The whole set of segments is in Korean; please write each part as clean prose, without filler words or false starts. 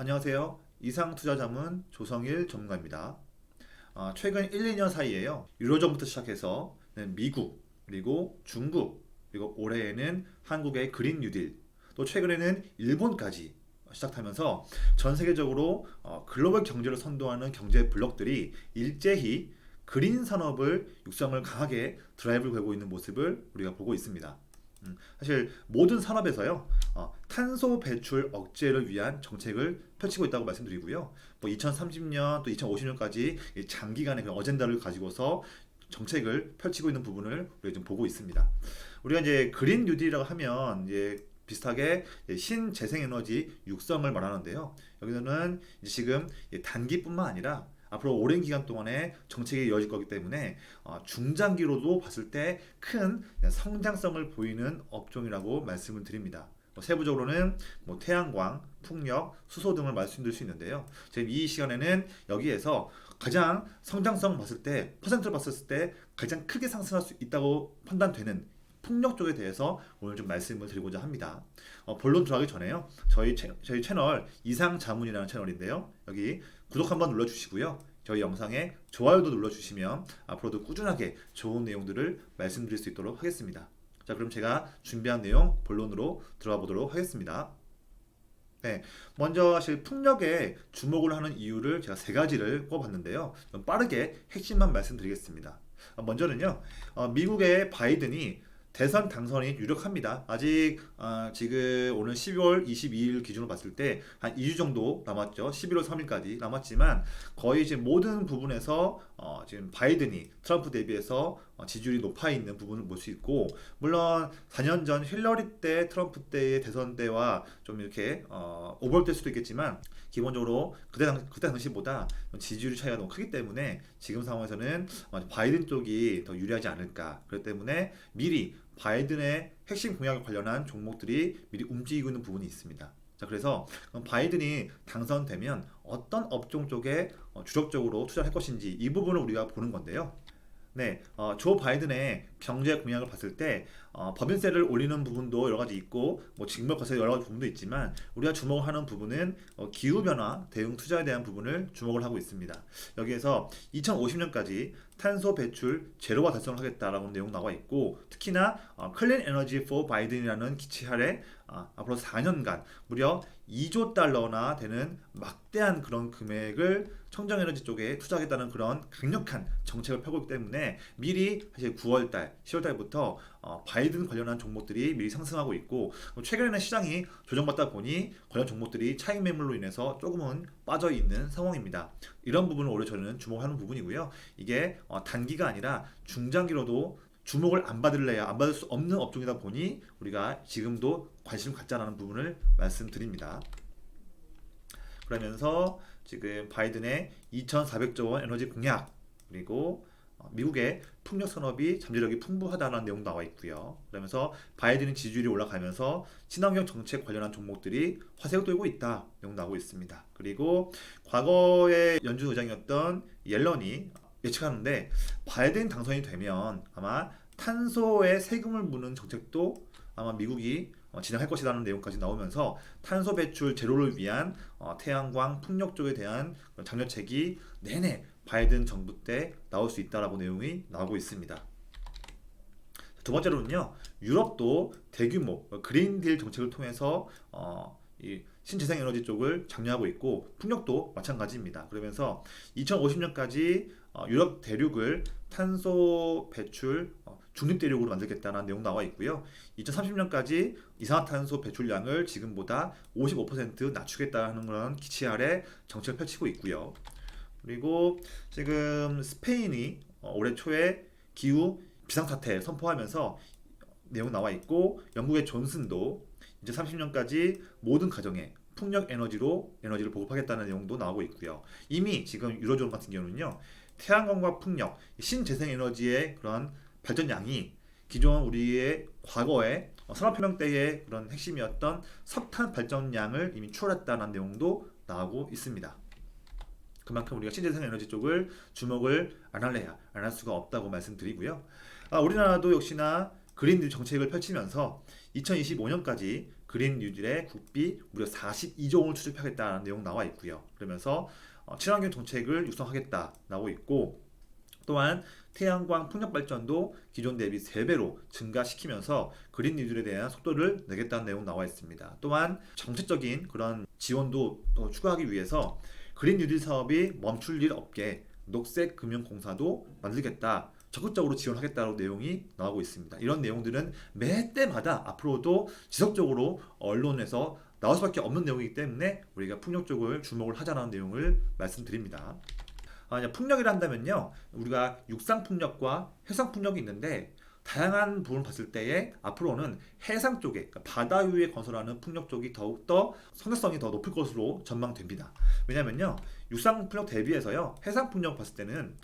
안녕하세요. 이상투자자문 조성일 전문가입니다. 최근 1, 2년 사이에요. 유로존부터 시작해서 미국, 그리고 중국, 그리고 올해에는 한국의 그린 뉴딜, 또 최근에는 일본까지 시작하면서 전 세계적으로 글로벌 경제를 선도하는 경제 블록들이 일제히 그린 산업을 육성을 강하게 드라이브를 걸고 있는 모습을 우리가 보고 있습니다. 사실 모든 산업에서요, 탄소 배출 억제를 위한 정책을 펼치고 있다고 말씀드리고요. 뭐 2030년 또 2050년까지 장기간의 그런 어젠다를 가지고서 정책을 펼치고 있는 부분을 우리가 좀 보고 있습니다. 우리가 이제 그린 뉴딜이라고 하면 이제 비슷하게 신재생에너지 육성을 말하는데요. 여기서는 이제 지금 단기뿐만 아니라 앞으로 오랜 기간 동안에 정책이 이어질 거기 때문에 중장기로도 봤을 때 큰 성장성을 보이는 업종이라고 말씀을 드립니다. 세부적으로는 뭐 태양광, 풍력, 수소 등을 말씀드릴 수 있는데요. 지금 이 시간에는 여기에서 가장 성장성 봤을 때 퍼센트를 봤을 때 가장 크게 상승할 수 있다고 판단되는 풍력 쪽에 대해서 오늘 좀 말씀을 드리고자 합니다. 본론 들어가기 전에요. 저희 채널 이상자문이라는 채널인데요. 여기 구독 한번 눌러주시고요. 저희 영상에 좋아요도 눌러주시면 앞으로도 꾸준하게 좋은 내용들을 말씀드릴 수 있도록 하겠습니다. 자, 그럼 제가 준비한 내용 본론으로 들어가 보도록 하겠습니다. 네, 먼저 사실 풍력에 주목을 하는 이유를 제가 세 가지를 꼽았는데요. 좀 빠르게 핵심만 말씀드리겠습니다. 먼저는요, 미국의 바이든이 대선 당선이 유력합니다. 아직 지금 오늘 12월 22일 기준으로 봤을 때 한 2주 정도 남았죠. 11월 3일까지 남았지만 거의 지금 모든 부분에서 지금 바이든이 트럼프 대비해서 지지율이 높아 있는 부분을 볼 수 있고, 물론 4년 전 힐러리 때 트럼프 때의 대선 때와 좀 이렇게 오버랩될 수도 있겠지만 기본적으로 그때 당시보다 지지율 차이가 너무 크기 때문에 지금 상황에서는 바이든 쪽이 더 유리하지 않을까. 그렇기 때문에 미리 바이든의 핵심 공약에 관련한 종목들이 미리 움직이고 있는 부분이 있습니다. 자, 그래서 바이든이 당선되면 어떤 업종 쪽에 주력적으로 투자할 것인지 이 부분을 우리가 보는 건데요. 네, 조 바이든의 경제 공약을 봤을 때 법인세를 올리는 부분도 여러 가지 있고, 뭐 직무 과세 여러 가지 부분도 있지만 우리가 주목을 하는 부분은 기후 변화 대응 투자에 대한 부분을 주목을 하고 있습니다. 여기에서 2050년까지 탄소 배출 제로화 달성을 하겠다라는 내용 나와 있고, 특히나 클린 에너지 포 바이든이라는 기치 아래 앞으로 4년간 무려 2조 달러나 되는 막대한 그런 금액을 청정에너지 쪽에 투자하겠다는 그런 강력한 정책을 펴고 있기 때문에 미리 사실 9월달, 10월달부터 바이든 관련한 종목들이 미리 상승하고 있고, 최근에는 시장이 조정받다 보니 관련 종목들이 차익 매물로 인해서 조금은 빠져 있는 상황입니다. 이런 부분을 올해 저는 주목하는 부분이고요. 이게 단기가 아니라 중장기로도 주목을 안 받을래야 안 받을 수 없는 업종이다 보니 우리가 지금도 관심을 갖자라는 부분을 말씀드립니다. 그러면서 지금 바이든의 2,400조 원 에너지 공약, 그리고 미국의 풍력 산업이 잠재력이 풍부하다는 내용 나와 있고요. 그러면서 바이든의 지지율이 올라가면서 친환경 정책 관련한 종목들이 화세가 돌고 있다 내용 나오고 있습니다. 그리고 과거의 연준 의장이었던 옐런이 예측하는데 바이든 당선이 되면 아마 탄소에 세금을 무는 정책도 아마 미국이 진행할 것이라는 내용까지 나오면서 탄소 배출 제로를 위한 태양광 풍력 쪽에 대한 장려책이 내내 바이든 정부 때 나올 수 있다라고 내용이 나오고 있습니다. 두 번째로는요, 유럽도 대규모 그린딜 정책을 통해서 이 신재생에너지 쪽을 장려하고 있고 풍력도 마찬가지입니다. 그러면서 2050년까지 유럽 대륙을 탄소 배출 중립 대륙으로 만들겠다는 내용 나와 있고요. 2030년까지 이산화탄소 배출량을 지금보다 55% 낮추겠다는 그런 기치 아래 정책을 펼치고 있고요. 그리고 지금 스페인이 올해 초에 기후 비상사태 선포하면서 내용 나와 있고, 영국의 존슨도 이제 30년까지 모든 가정에 풍력 에너지를 보급하겠다는 내용도 나오고 있고요. 이미 지금 유로존 같은 경우는요, 태양광과 풍력, 신재생에너지의 그런 발전량이 기존 우리의 과거의 산업혁명 때의 그런 핵심이었던 석탄 발전량을 이미 추월했다는 내용도 나오고 있습니다. 그만큼 우리가 신재생에너지 쪽을 주목을 안 할래야 안 할 수가 없다고 말씀드리고요. 우리나라도 역시나 그린딜 정책을 펼치면서 2025년까지 그린 뉴딜의 국비 무려 42조 원을 투입하겠다는 내용 나와 있고요. 그러면서 친환경 정책을 육성하겠다 나오고 있고, 또한 태양광 풍력 발전도 기존 대비 3배로 증가시키면서 그린 뉴딜에 대한 속도를 내겠다는 내용 나와 있습니다. 또한 정책적인 그런 지원도 추가하기 위해서 그린 뉴딜 사업이 멈출 일 없게 녹색 금융공사도 만들겠다, 적극적으로 지원하겠다는 내용이 나오고 있습니다. 이런 내용들은 매 때마다 앞으로도 지속적으로 언론에서 나올 수밖에 없는 내용이기 때문에 우리가 풍력 쪽을 주목을 하자는 내용을 말씀드립니다. 풍력이라 한다면요, 우리가 육상 풍력과 해상 풍력이 있는데, 다양한 부분을 봤을 때에 앞으로는 해상 쪽에, 그러니까 바다 위에 건설하는 풍력 쪽이 더욱더 성장성이 더 높을 것으로 전망됩니다. 왜냐면요, 육상 풍력 대비해서요, 해상 풍력 봤을 때는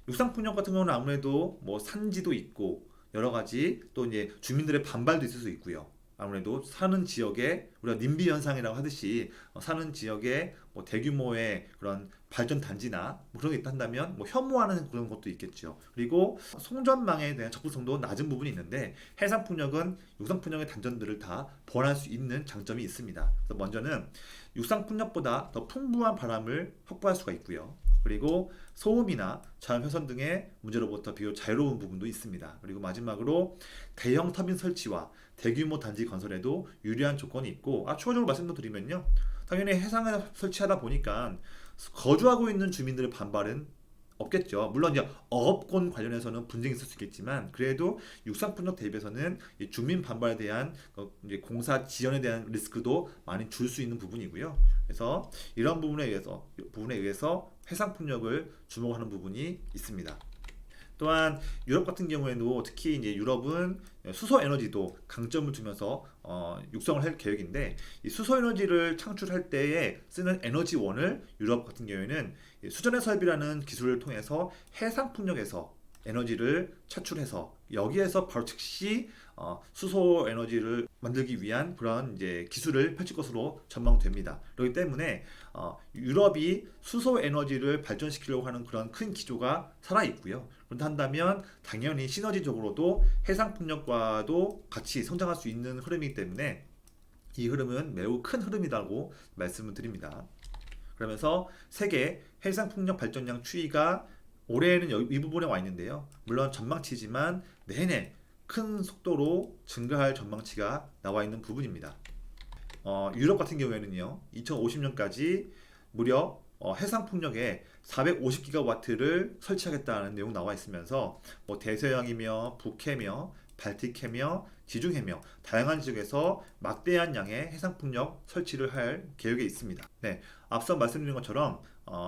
육상 풍력 같은 경우는 아무래도 뭐 산지도 있고 여러 가지, 또 이제 주민들의 반발도 있을 수 있고요. 아무래도 사는 지역에 우리가 님비 현상이라고 하듯이 사는 지역에 뭐 대규모의 그런 발전 단지나 뭐 그런 게 있다 한다면 뭐 혐오하는 그런 것도 있겠죠. 그리고 송전망에 대한 접근성도 낮은 부분이 있는데, 해상 풍력은 육상 풍력의 단점들을 다 보완할 수 있는 장점이 있습니다. 그래서 먼저는 육상 풍력보다 더 풍부한 바람을 확보할 수가 있고요. 그리고 소음이나 자연 훼손 등의 문제로부터 비교적 자유로운 부분도 있습니다. 그리고 마지막으로 대형 터빈 설치와 대규모 단지 건설에도 유리한 조건이 있고, 추가적으로 말씀도 드리면요, 당연히 해상에 설치하다 보니까 거주하고 있는 주민들의 반발은 없겠죠. 물론 이제 어업권 관련해서는 분쟁이 있을 수 있겠지만, 그래도 육상 풍력 대비해서는 이 주민 반발에 대한 이제 공사 지연에 대한 리스크도 많이 줄 수 있는 부분이고요. 그래서 이런 부분에 의해서 해상 풍력을 주목하는 부분이 있습니다. 또한 유럽 같은 경우에도 특히 이제 유럽은 수소 에너지도 강점을 두면서 육성을 할 계획인데, 이 수소 에너지를 창출할 때에 쓰는 에너지원을 유럽 같은 경우에는 수전의 설비라는 기술을 통해서 해상 풍력에서 에너지를 차출해서 여기에서 바로 즉시 수소 에너지를 만들기 위한 그런 이제 기술을 펼칠 것으로 전망됩니다. 그렇기 때문에 유럽이 수소 에너지를 발전시키려고 하는 그런 큰 기조가 살아 있고요. 그런다 한다면 당연히 시너지적으로도 해상 풍력과도 같이 성장할 수 있는 흐름이기 때문에 이 흐름은 매우 큰 흐름이라고 말씀을 드립니다. 그러면서 세계 해상 풍력 발전량 추이가 올해는 이 부분에 와 있는데요. 물론 전망치지만 내내 큰 속도로 증가할 전망치가 나와 있는 부분입니다. 유럽 같은 경우에는요, 2050년까지 무려 해상 풍력에 450기가와트를 설치하겠다는 내용 나와 있으면서 뭐 대서양이며 북해며 발틱해며 지중해며 다양한 지역에서 막대한 양의 해상 풍력 설치를 할 계획에 있습니다. 네, 앞서 말씀드린 것처럼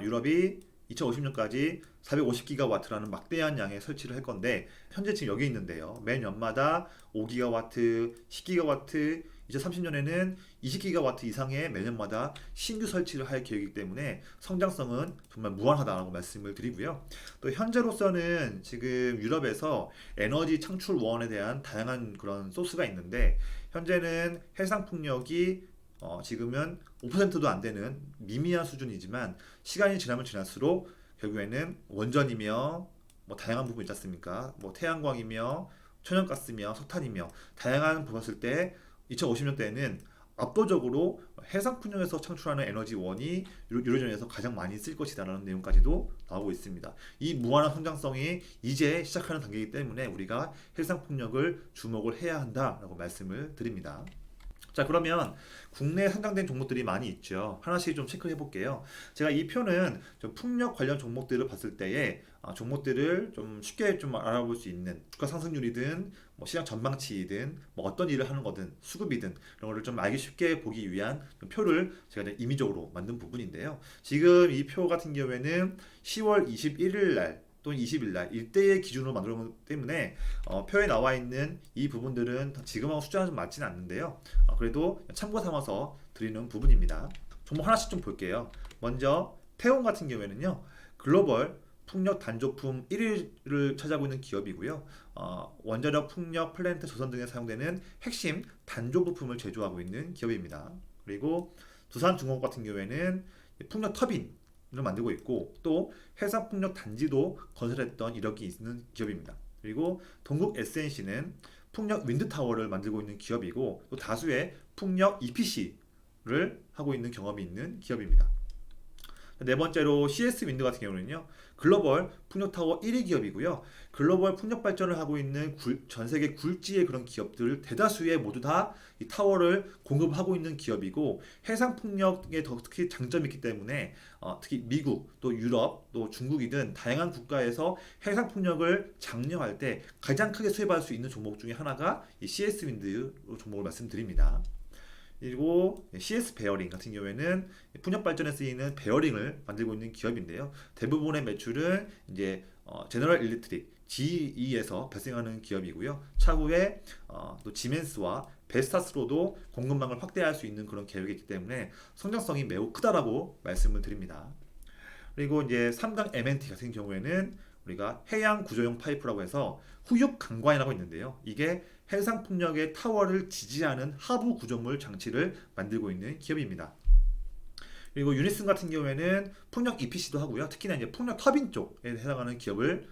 유럽이 2050년까지 450기가와트라는 막대한 양의 설치를 할 건데, 현재 지금 여기 있는데요. 매 년마다 5기가와트, 10기가와트, 2030년에는 20기가와트 이상의 매년마다 신규 설치를 할 계획이기 때문에 성장성은 정말 무한하다고 말씀을 드리고요. 또 현재로서는 지금 유럽에서 에너지 창출원에 대한 다양한 그런 소스가 있는데, 현재는 해상 풍력이 지금은 5%도 안 되는 미미한 수준이지만, 시간이 지나면 지날수록 결국에는 원전이며 뭐 다양한 부분 있지 않습니까? 뭐 태양광이며 천연가스며 석탄이며 다양한 부분 봤을 때 2050년대에는 압도적으로 해상 풍력에서 창출하는 에너지원이 유로존에서 가장 많이 쓸 것이다라는 내용까지도 나오고 있습니다. 이 무한한 성장성이 이제 시작하는 단계이기 때문에 우리가 해상 풍력을 주목을 해야 한다라고 말씀을 드립니다. 자, 그러면 국내에 상장된 종목들이 많이 있죠. 하나씩 좀 체크해 볼게요. 제가 이 표는 좀 풍력 관련 종목들을 봤을 때에 종목들을 좀 쉽게 좀 알아볼 수 있는 주가 상승률이든 뭐 시장 전망치이든 뭐 어떤 일을 하는 거든 수급이든 이런 거를 좀 알기 쉽게 보기 위한 표를 제가 임의적으로 만든 부분인데요. 지금 이 표 같은 경우에는 10월 21일 날 또는 20일 날 일대의 기준으로 만들었기 때문에 표에 나와 있는 이 부분들은 지금하고 숫자는 좀 맞지는 않는데요. 그래도 참고 삼아서 드리는 부분입니다. 종목 하나씩 좀 볼게요. 먼저 태온 같은 경우에는요, 글로벌 풍력 단조품 1위를 차지하고 있는 기업이고요. 원자력 풍력 플랜트 조선 등에 사용되는 핵심 단조 부품을 제조하고 있는 기업입니다. 그리고 두산중공업 같은 경우에는 풍력 터빈 을 만들고 있고, 또 해상 풍력 단지도 건설했던 이력이 있는 기업입니다. 그리고 동국 SNC는 풍력 윈드타워를 만들고 있는 기업이고 또 다수의 풍력 EPC를 하고 있는 경험이 있는 기업입니다. 네 번째로 CS 윈드 같은 경우는요, 글로벌 풍력타워 1위 기업이고요. 글로벌 풍력 발전을 하고 있는 전 세계 굴지의 그런 기업들 대다수의 모두 다 이 타워를 공급하고 있는 기업이고, 해상 풍력에 더 특히 장점이 있기 때문에 특히 미국, 또 유럽, 또 중국이든 다양한 국가에서 해상 풍력을 장려할 때 가장 크게 수혜받을 수 있는 종목 중에 하나가 이 CS 윈드 종목을 말씀드립니다. 그리고 CS 베어링 같은 경우에는 풍력 발전에 쓰이는 베어링을 만들고 있는 기업인데요. 대부분의 매출은 이제 제너럴 일렉트릭 GE에서 발생하는 기업이고요. 차후에 또 지멘스와 베스타스로도 공급망을 확대할 수 있는 그런 계획이 있기 때문에 성장성이 매우 크다라고 말씀을 드립니다. 그리고 이제 3강 MNT 같은 경우에는 우리가 해양 구조용 파이프라고 해서 후육 강관이라고 있는데요. 이게 해상 풍력의 타워를 지지하는 하부 구조물 장치를 만들고 있는 기업입니다. 그리고 유니슨 같은 경우에는 풍력 EPC도 하고요. 특히나 이제 풍력 터빈 쪽에 해당하는 기업을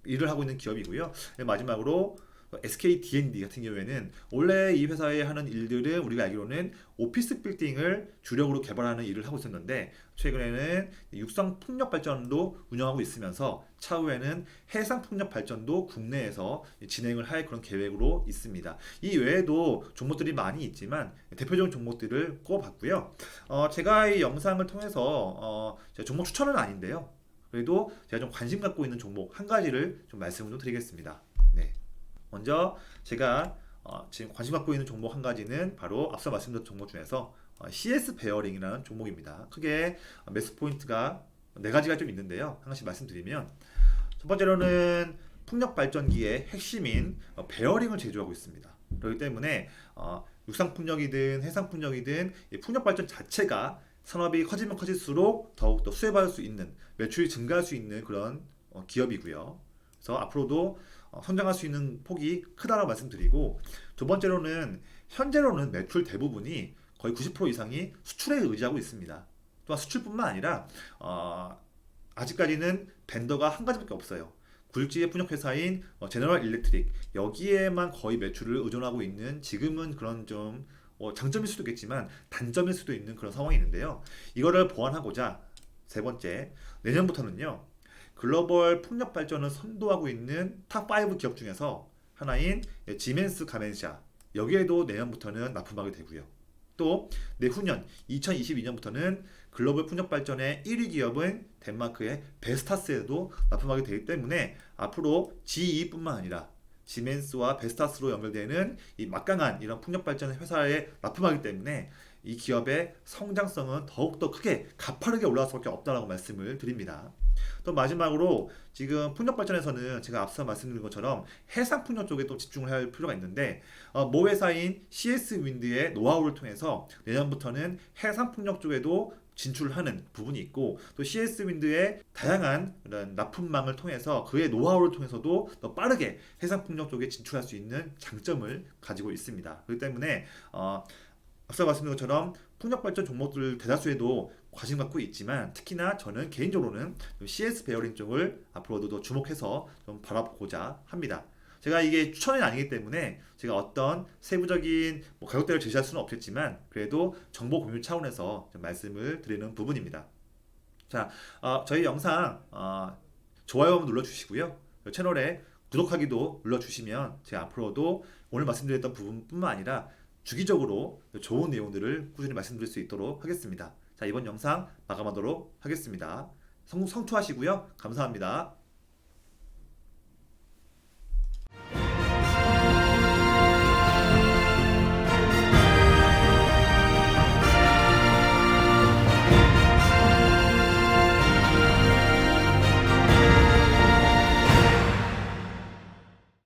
일을 하고 있는 기업이고요. 마지막으로 SK D&D 같은 경우에는 원래 이 회사에 하는 일들은 우리가 알기로는 오피스 빌딩을 주력으로 개발하는 일을 하고 있었는데 최근에는 육상 풍력 발전도 운영하고 있으면서 차후에는 해상 풍력 발전도 국내에서 진행을 할 그런 계획으로 있습니다. 이 외에도 종목들이 많이 있지만 대표적인 종목들을 꼽아봤고요. 제가 이 영상을 통해서 제가 종목 추천은 아닌데요. 그래도 제가 좀 관심 갖고 있는 종목 한 가지를 좀 말씀을 좀 드리겠습니다. 네. 먼저 제가 지금 관심 갖고 있는 종목 한 가지는 바로 앞서 말씀드린 종목 중에서 CS 베어링이라는 종목입니다. 크게 매수 포인트가 네 가지가 좀 있는데요. 하나씩 말씀드리면 첫 번째로는 풍력 발전기의 핵심인 베어링을 제조하고 있습니다. 그렇기 때문에 육상 풍력이든 해상 풍력이든 이 풍력 발전 자체가 산업이 커지면 커질수록 더욱더 수혜받을 수 있는 매출이 증가할 수 있는 그런 기업이고요. 그래서 앞으로도 성장할 수 있는 폭이 크다라고 말씀드리고, 두 번째로는 현재로는 매출 대부분이 거의 90% 이상이 수출에 의지하고 있습니다. 또한 수출뿐만 아니라 아직까지는 벤더가 한 가지밖에 없어요. 굴지의 풍력 회사인 제너럴 일렉트릭, 여기에만 거의 매출을 의존하고 있는, 지금은 그런 좀 장점일 수도 있겠지만 단점일 수도 있는 그런 상황이 있는데요. 이거를 보완하고자 세 번째, 내년부터는요, 글로벌 풍력 발전을 선도하고 있는 탑5 기업 중에서 하나인 지멘스 가멘샤, 여기에도 내년부터는 납품하게 되고요. 또 내후년 2022년부터는 글로벌 풍력 발전의 1위 기업은 덴마크의 베스타스에도 납품하게 되기 때문에 앞으로 GE뿐만 아니라 지멘스와 베스타스로 연결되는 이 막강한 이런 풍력 발전 회사에 납품하기 때문에 이 기업의 성장성은 더욱더 크게 가파르게 올라갈 수밖에 없다라고 말씀을 드립니다. 또 마지막으로 지금 풍력 발전에서는 제가 앞서 말씀드린 것처럼 해상 풍력 쪽에 또 집중을 할 필요가 있는데 모 회사인 CS 윈드의 노하우를 통해서 내년부터는 해상 풍력 쪽에도 진출하는 부분이 있고, 또 CS 윈드의 다양한 이런 납품망을 통해서 그의 노하우를 통해서도 더 빠르게 해상 풍력 쪽에 진출할 수 있는 장점을 가지고 있습니다. 그렇기 때문에 앞서 말씀드린 것처럼 풍력 발전 종목들 대다수에도 관심 갖고 있지만 특히나 저는 개인적으로는 CS 베어링 쪽을 앞으로도 더 주목해서 좀 바라보고자 합니다. 제가 이게 추천이 아니기 때문에 제가 어떤 세부적인 가격대를 제시할 수는 없겠지만 그래도 정보 공유 차원에서 좀 말씀을 드리는 부분입니다. 자, 저희 영상 좋아요 한번 눌러주시고요. 채널에 구독하기도 눌러주시면 제가 앞으로도 오늘 말씀드렸던 부분뿐만 아니라 주기적으로 좋은 내용들을 꾸준히 말씀드릴 수 있도록 하겠습니다. 자, 이번 영상 마감하도록 하겠습니다. 성투하시고요. 감사합니다.